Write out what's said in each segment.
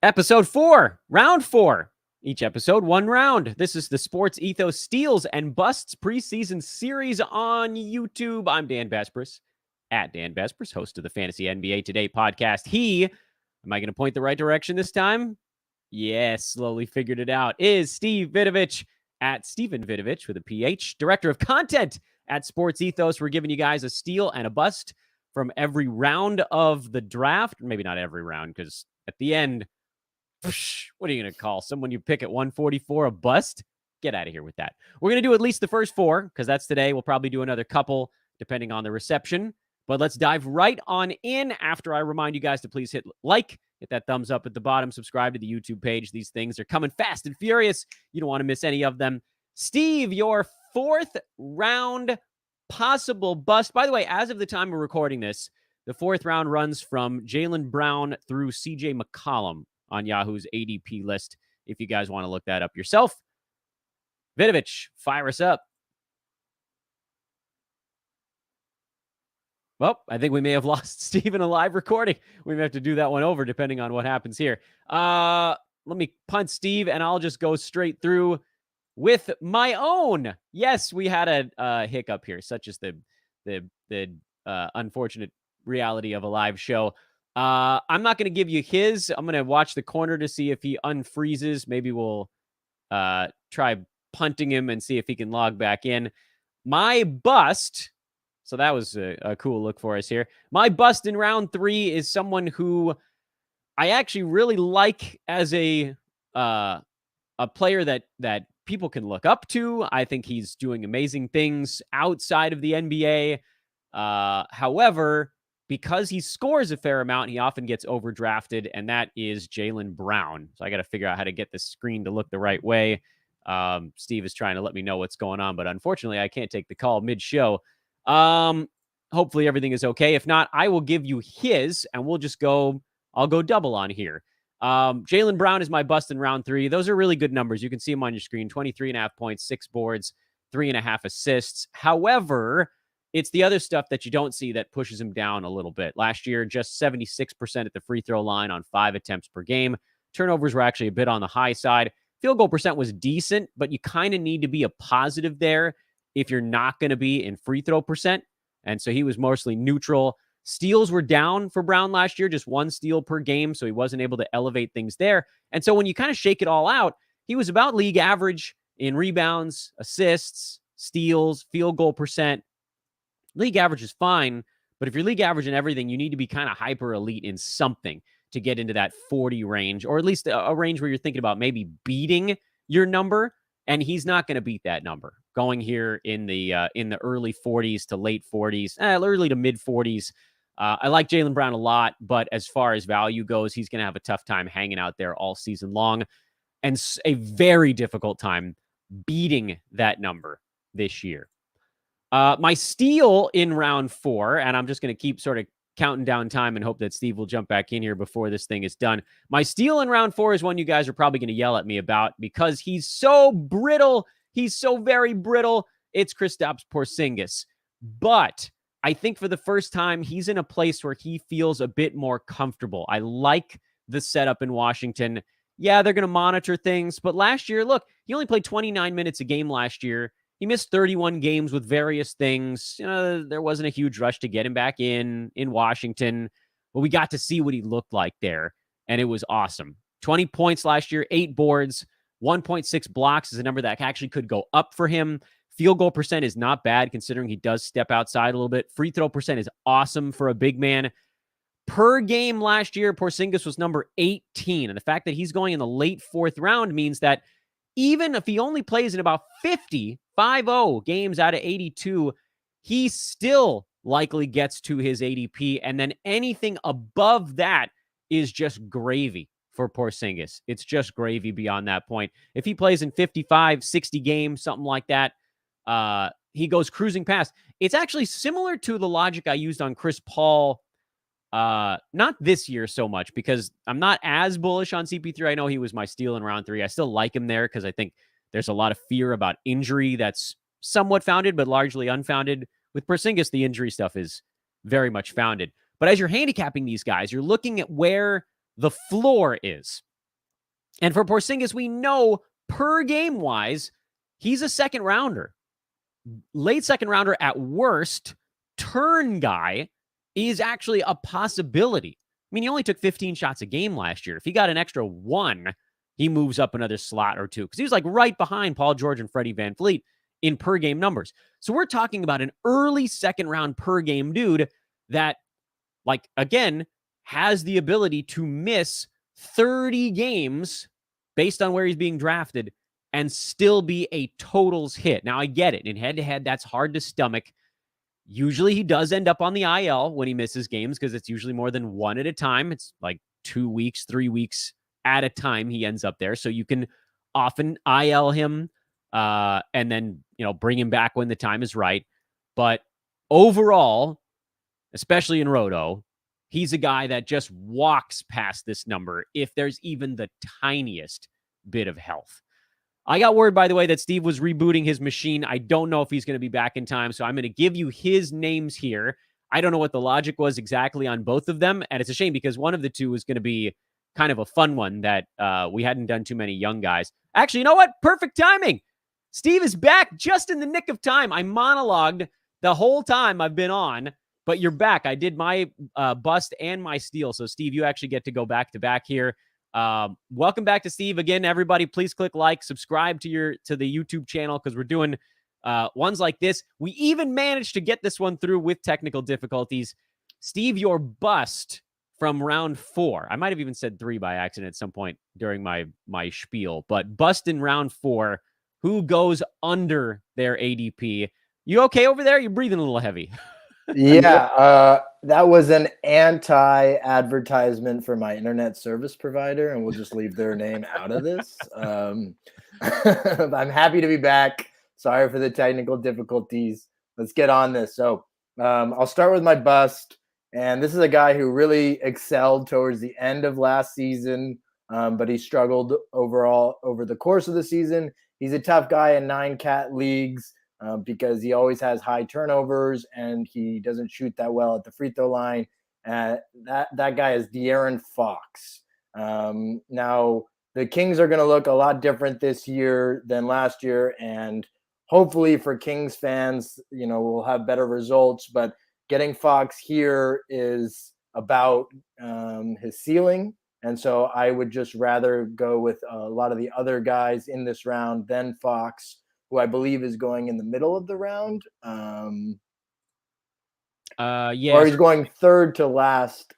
Episode 4, round 4. Each episode, one round. This is the SportsEthos Steals and Busts preseason series on YouTube. I'm Dan Besbris, at Dan Besbris, host of the Fantasy NBA Today podcast. Am I going to point the right direction this time? Yes, slowly figured it out, is Steve Vidovich, at Steven Vidovich with a PH, director of content at SportsEthos. We're giving you guys a steal and a bust from every round of the draft. Maybe not every round, because at the end, what are you going to call someone you pick at 144 a bust? Get out of here with that. We're going to do at least the first 4 because that's today. We'll probably do another couple depending on the reception. But let's dive right on in after I remind you guys to please hit that thumbs up at the bottom, subscribe to the YouTube page. These things are coming fast and furious. You don't want to miss any of them. Steve, your 4th round possible bust. By the way, as of the time of recording this, the 4th round runs from Jalen Brown through CJ McCollum on Yahoo's ADP list, if you guys want to look that up yourself. Vidovich, fire us up. Well, I think we may have lost Steve in a live recording. We may have to do that one over, depending on what happens here. Let me punt Steve, and I'll just go straight through with my own. Yes, we had a hiccup here, such as the unfortunate reality of a live show. I'm not going to give you his. I'm going to watch the corner to see if he unfreezes. Maybe we'll try punting him and see if he can log back in. My bust, so that was a cool look for us here. My bust in round 3 is someone who I actually really like as a player that people can look up to. I think he's doing amazing things outside of the NBA. However, because he scores a fair amount, he often gets overdrafted, and that is Jalen Brown. So I got to figure out how to get the screen to look the right way. Steve is trying to let me know what's going on, but unfortunately, I can't take the call mid-show. Hopefully everything is okay. If not, I will give you his, and I'll go double on here. Jalen Brown is my bust in round 3. Those are really good numbers. You can see them on your screen. 23.5 points, 6 boards, 3.5 assists. However, it's the other stuff that you don't see that pushes him down a little bit. Last year, just 76% at the free throw line on 5 attempts per game. Turnovers were actually a bit on the high side. Field goal percent was decent, but you kind of need to be a positive there if you're not going to be in free throw percent. And so he was mostly neutral. Steals were down for Brown last year, just 1 steal per game, so he wasn't able to elevate things there. And so when you kind of shake it all out, he was about league average in rebounds, assists, steals, field goal percent. League average is fine, but if you're league average in everything, you need to be kind of hyper elite in something to get into that 40 range, or at least a range where you're thinking about maybe beating your number, and he's not going to beat that number. Going here in the early 40s to late 40s, early to mid 40s. I like Jalen Brown a lot, but as far as value goes, he's going to have a tough time hanging out there all season long, and a very difficult time beating that number this year. My steal in round 4, and I'm just going to keep sort of counting down time and hope that Steve will jump back in here before this thing is done. My steal in round 4 is one you guys are probably going to yell at me about because he's so brittle. He's so very brittle. It's Kristaps Porzingis. But I think for the first time, he's in a place where he feels a bit more comfortable. I like the setup in Washington. Yeah, they're going to monitor things. But last year, look, he only played 29 minutes a game last year. He missed 31 games with various things. There wasn't a huge rush to get him back in Washington. But we got to see what he looked like there, and it was awesome. 20 points last year, 8 boards, 1.6 blocks is a number that actually could go up for him. Field goal percent is not bad considering he does step outside a little bit. Free throw percent is awesome for a big man. Per game last year, Porzingis was number 18. And the fact that he's going in the late 4th round means that even if he only plays in about 50 games out of 82, he still likely gets to his ADP. And then anything above that is just gravy for Porzingis. It's just gravy beyond that point. If he plays in 55, 60 games, something like that, he goes cruising past. It's actually similar to the logic I used on Chris Paul. Not this year so much because I'm not as bullish on CP3. I know he was my steal in round 3. I still like him there because I think there's a lot of fear about injury that's somewhat founded, but largely unfounded. With Porzingis, the injury stuff is very much founded. But as you're handicapping these guys, you're looking at where the floor is. And for Porzingis, we know per game wise, he's a second rounder. Late second rounder at worst. Turn guy is actually a possibility. I mean, he only took 15 shots a game last year. If he got an extra one, he moves up another slot or two because he was like right behind Paul George and Freddie VanVleet in per game numbers. So we're talking about an early second round per game dude that, like, again, has the ability to miss 30 games based on where he's being drafted and still be a totals hit. Now, I get it. In head-to-head, that's hard to stomach. Usually he does end up on the IL when he misses games because it's usually more than one at a time. It's like 2 weeks, 3 weeks at a time he ends up there. So you can often IL him and then, bring him back when the time is right. But overall, especially in Roto, he's a guy that just walks past this number if there's even the tiniest bit of health. I got word, by the way, that Steve was rebooting his machine. I don't know if he's going to be back in time, so I'm going to give you his names here. I don't know what the logic was exactly on both of them, and it's a shame because one of the two is going to be kind of a fun one that we hadn't done too many young guys. Actually, you know what? Perfect timing. Steve is back just in the nick of time. I monologued the whole time I've been on, but you're back. I did my bust and my steal, so Steve, you actually get to go back to back here. Welcome back to Steve. Again, everybody, please click like, subscribe to the YouTube channel because we're doing ones like this. We even managed to get this one through with technical difficulties. Steve, your bust from round 4. I might have even said 3 by accident at some point during my spiel, but bust in round 4. Who goes under their ADP? You okay over there? You're breathing a little heavy. Yeah, that was an anti-advertisement for my internet service provider, and we'll just leave their name out of this. I'm happy to be back. Sorry for the technical difficulties. Let's get on this. So I'll start with my bust, and this is a guy who really excelled towards the end of last season, but he struggled overall over the course of the season. He's a tough guy in 9-cat leagues. Because he always has high turnovers and he doesn't shoot that well at the free throw line. That guy is Darren Fox. Now, the Kings are going to look a lot different this year than last year, and hopefully for Kings fans, we'll have better results. But getting Fox here is about his ceiling, and so I would just rather go with a lot of the other guys in this round than Fox, who I believe is going in the middle of the round. Yeah. Or he's going third to last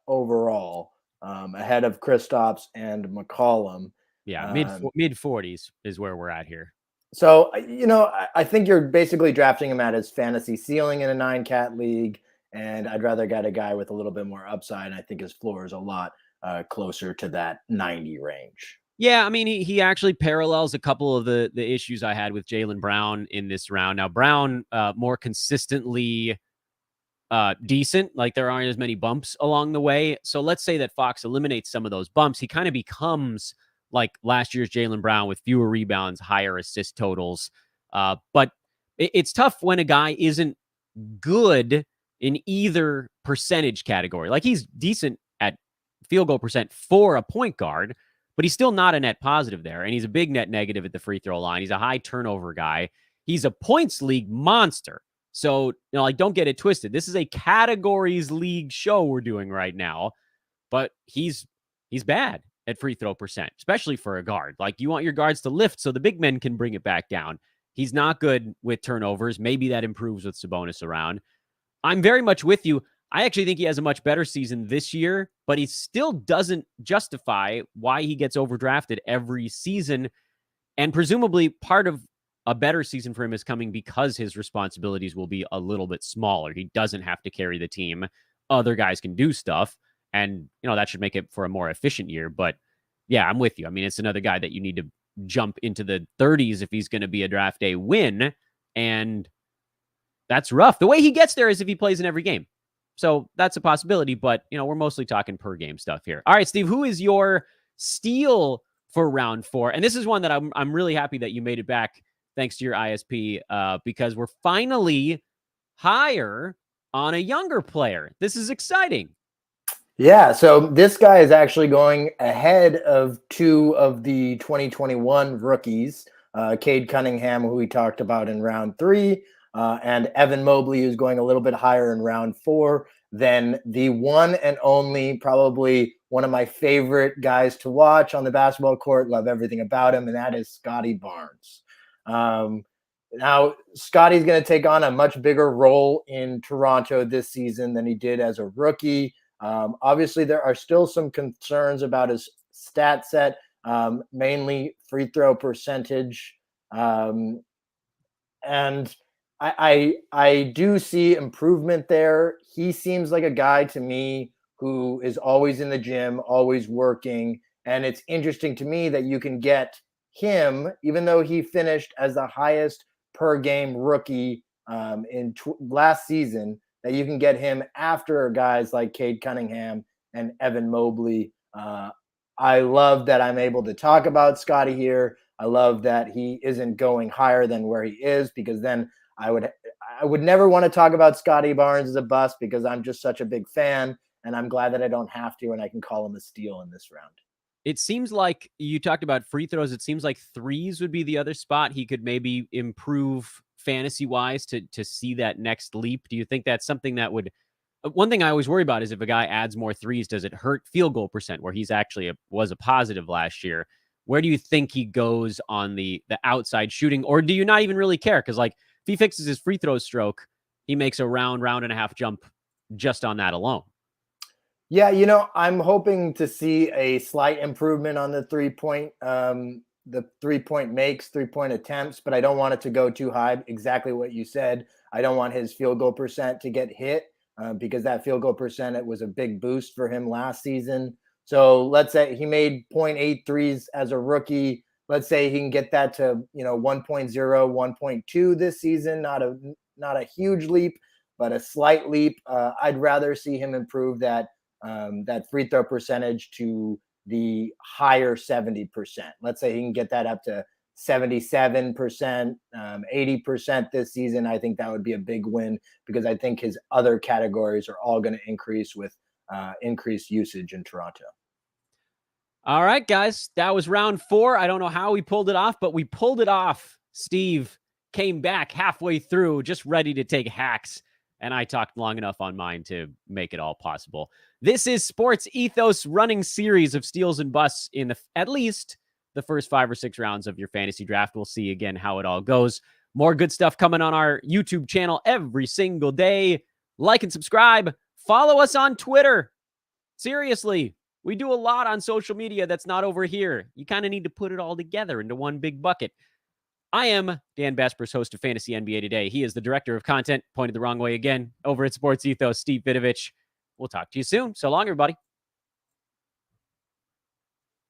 overall, ahead of Kristaps and McCollum. Yeah, mid 40s is where we're at here. So, I think you're basically drafting him at his fantasy ceiling in a 9-cat league, and I'd rather get a guy with a little bit more upside. I think his floor is a lot closer to that 90 range. Yeah, I mean, he actually parallels a couple of the issues I had with Jalen Brown in this round. Now, Brown more consistently decent, like there aren't as many bumps along the way. So let's say that Fox eliminates some of those bumps. He kind of becomes like last year's Jalen Brown with fewer rebounds, higher assist totals. But it's tough when a guy isn't good in either percentage category. Like he's decent at field goal percent for a point guard, but he's still not a net positive there. And he's a big net negative at the free throw line. He's a high turnover guy. He's a points league monster. So, don't get it twisted. This is a categories league show we're doing right now, but he's bad at free throw percent, especially for a guard. Like you want your guards to lift so the big men can bring it back down. He's not good with turnovers. Maybe that improves with Sabonis around. I'm very much with you. I actually think he has a much better season this year, but he still doesn't justify why he gets overdrafted every season. And presumably part of a better season for him is coming because his responsibilities will be a little bit smaller. He doesn't have to carry the team. Other guys can do stuff. And, that should make it for a more efficient year. But yeah, I'm with you. I mean, it's another guy that you need to jump into the 30s if he's going to be a draft day win. And that's rough. The way he gets there is if he plays in every game. So that's a possibility, but we're mostly talking per game stuff here. All right, Steve, who is your steal for round 4? And this is one that I'm really happy that you made it back thanks to your ISP because we're finally higher on a younger player. This is exciting. Yeah, so this guy is actually going ahead of two of the 2021 rookies, Cade Cunningham, who we talked about in round 3, and Evan Mobley, who's going a little bit higher in round 4 than the one and only, probably one of my favorite guys to watch on the basketball court. Love everything about him, and that is Scotty Barnes. Now, Scotty's going to take on a much bigger role in Toronto this season than he did as a rookie. Obviously, there are still some concerns about his stat set, mainly free throw percentage. And I do see improvement there. He seems like a guy to me who is always in the gym, always working. And it's interesting to me that you can get him, even though he finished as the highest per game rookie last season, that you can get him after guys like Cade Cunningham and Evan Mobley. I love that I'm able to talk about Scotty here. I love that he isn't going higher than where he is, because then I would never want to talk about Scotty Barnes as a bust, because I'm just such a big fan, and I'm glad that I don't have to, and I can call him a steal in this round. It seems like you talked about free throws. It seems like threes would be the other spot he could maybe improve fantasy-wise to see that next leap. Do you think that's something that would... One thing I always worry about is if a guy adds more threes, does it hurt field goal percent, where he's actually was a positive last year? Where do you think he goes on the outside shooting? Or do you not even really care? Because, like, if he fixes his free throw stroke, he makes a round and a half jump just on that alone. Yeah, I'm hoping to see a slight improvement on the 3-point makes, 3-point attempts, but I don't want it to go too high. Exactly what you said. I don't want his field goal percent to get hit, because that field goal percent, it was a big boost for him last season. So let's say he made 0.8 threes as a rookie. Let's say he can get that to 1.0, 1.2 this season. Not a huge leap, but a slight leap. I'd rather see him improve that free throw percentage to the higher 70%. Let's say he can get that up to 77%, 80% this season. I think that would be a big win, because I think his other categories are all going to increase with increased usage in Toronto. All right, guys, that was round 4. I don't know how we pulled it off, but we pulled it off. Steve came back halfway through, just ready to take hacks, and I talked long enough on mine to make it all possible. This is Sports Ethos running series of steals and busts in at least the first 5 or 6 rounds of your fantasy draft. We'll see again how it all goes. More good stuff coming on our YouTube channel every single day. Like and subscribe. Follow us on Twitter. Seriously, we do a lot on social media that's not over here. You kind of need to put it all together into one big bucket. I am Dan Besbris, host of Fantasy NBA Today. He is the director of content, pointed the wrong way again, over at Sports Ethos, Steve Vidovich. We'll talk to you soon. So long, everybody.